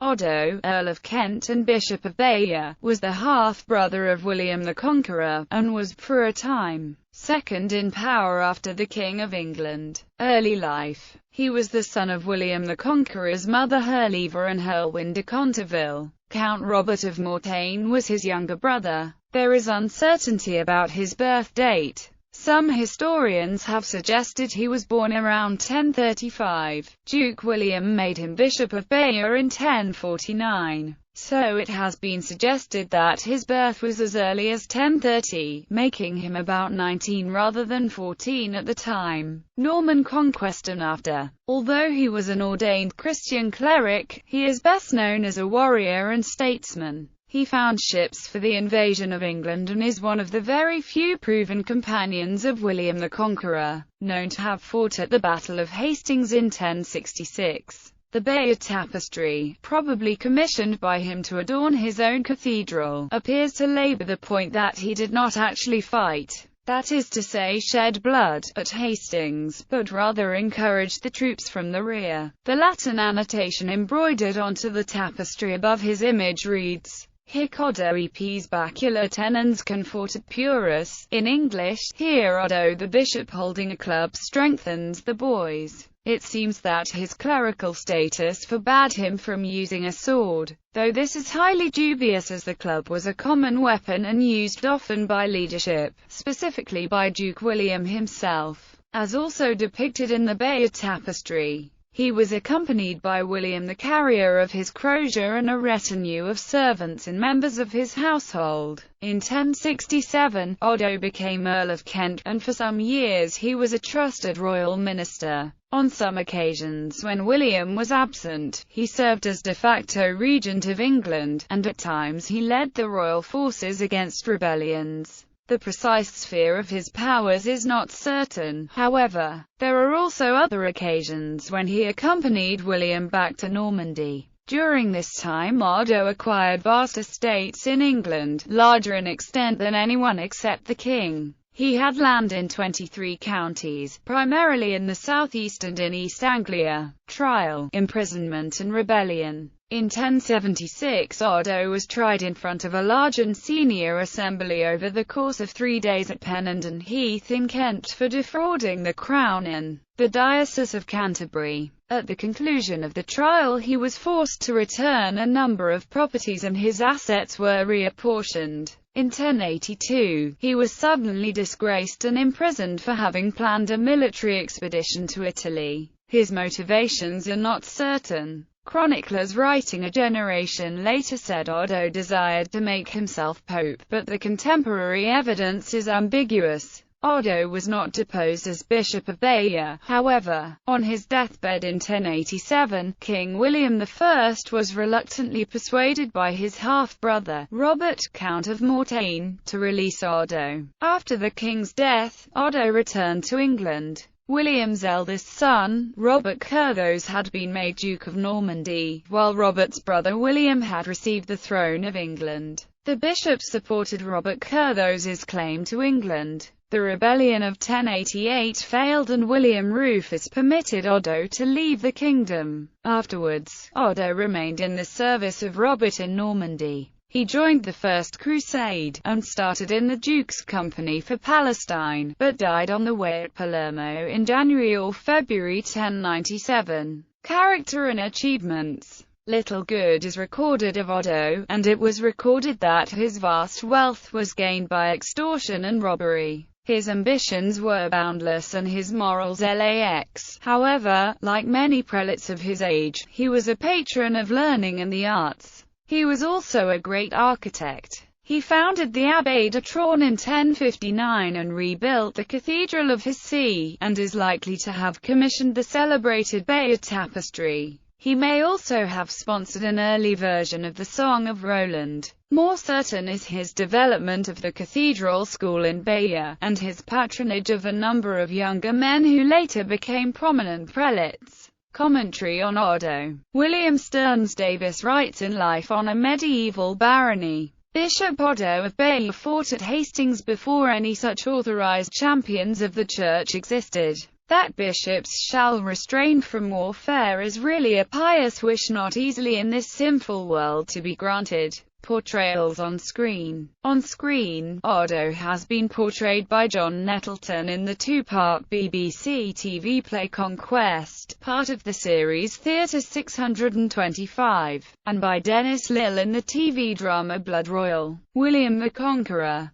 Oddo, Earl of Kent and Bishop of Bayeux, was the half-brother of William the Conqueror, and was, for a time, second in power after the King of England. Early life. He was the son of William the Conqueror's mother Herleva and Herwin de Conteville. Count Robert of Mortain was his younger brother. There is uncertainty about his birth date. Some historians have suggested he was born around 1035. Duke William made him Bishop of Bayeux in 1049, so it has been suggested that his birth was as early as 1030, making him about 19 rather than 14 at the time. Norman Conquest and after. Although he was an ordained Christian cleric, he is best known as a warrior and statesman. He found ships for the invasion of England and is one of the very few proven companions of William the Conqueror, known to have fought at the Battle of Hastings in 1066. The Bayeux tapestry, probably commissioned by him to adorn his own cathedral, appears to labour the point that he did not actually fight, that is to say shed blood, at Hastings, but rather encouraged the troops from the rear. The Latin annotation embroidered onto the tapestry above his image reads, Hic Oddo epes bacula tenens confortat purus. In English, here Oddo the bishop holding a club strengthens the boys. It seems that his clerical status forbade him from using a sword, though this is highly dubious as the club was a common weapon and used often by leadership, specifically by Duke William himself, as also depicted in the Bayeux tapestry. He was accompanied by William the Carrier of his crosier and a retinue of servants and members of his household. In 1067, Oddo became Earl of Kent, and for some years he was a trusted royal minister. On some occasions when William was absent, he served as de facto regent of England, and at times he led the royal forces against rebellions. The precise sphere of his powers is not certain, however. There are also other occasions when he accompanied William back to Normandy. During this time Oddo acquired vast estates in England, larger in extent than anyone except the king. He had land in 23 counties, primarily in the southeast and in East Anglia. Trial, imprisonment and rebellion. In 1076 Oddo was tried in front of a large and senior assembly over the course of 3 days at Pennenden Heath in Kent for defrauding the crown in the Diocese of Canterbury. At the conclusion of the trial he was forced to return a number of properties and his assets were reapportioned. In 1082, he was suddenly disgraced and imprisoned for having planned a military expedition to Italy. His motivations are not certain. Chroniclers writing a generation later said Oddo desired to make himself pope, but the contemporary evidence is ambiguous. Oddo was not deposed as Bishop of Bayeux, however. On his deathbed in 1087, King William I was reluctantly persuaded by his half-brother, Robert, Count of Mortain, to release Oddo. After the king's death, Oddo returned to England. William's eldest son, Robert Curthose, had been made Duke of Normandy, while Robert's brother William had received the throne of England. The bishops supported Robert Curthose's claim to England. The rebellion of 1088 failed and William Rufus permitted Oddo to leave the kingdom. Afterwards, Oddo remained in the service of Robert in Normandy. He joined the First Crusade, and started in the Duke's company for Palestine, but died on the way at Palermo in January or February 1097. Character and achievements. Little good is recorded of Oddo, and it was recorded that his vast wealth was gained by extortion and robbery. His ambitions were boundless and his morals lax. However, like many prelates of his age, he was a patron of learning and the arts. He was also a great architect. He founded the Abbaye de Traun in 1059 and rebuilt the cathedral of his see, and is likely to have commissioned the celebrated Bayeux tapestry. He may also have sponsored an early version of the Song of Roland. More certain is his development of the cathedral school in Bayeux, and his patronage of a number of younger men who later became prominent prelates. Commentary on Oddo. William Stearns Davis writes in Life on a Medieval Barony. Bishop Oddo of Bayeux fought at Hastings before any such authorized champions of the church existed. That bishops shall refrain from warfare is really a pious wish not easily in this sinful world to be granted. Portrayals on screen. On screen, Odo has been portrayed by John Nettleton in the two-part BBC TV play Conquest, part of the series Theatre 625, and by Dennis Lill in the TV drama Blood Royal. William the Conqueror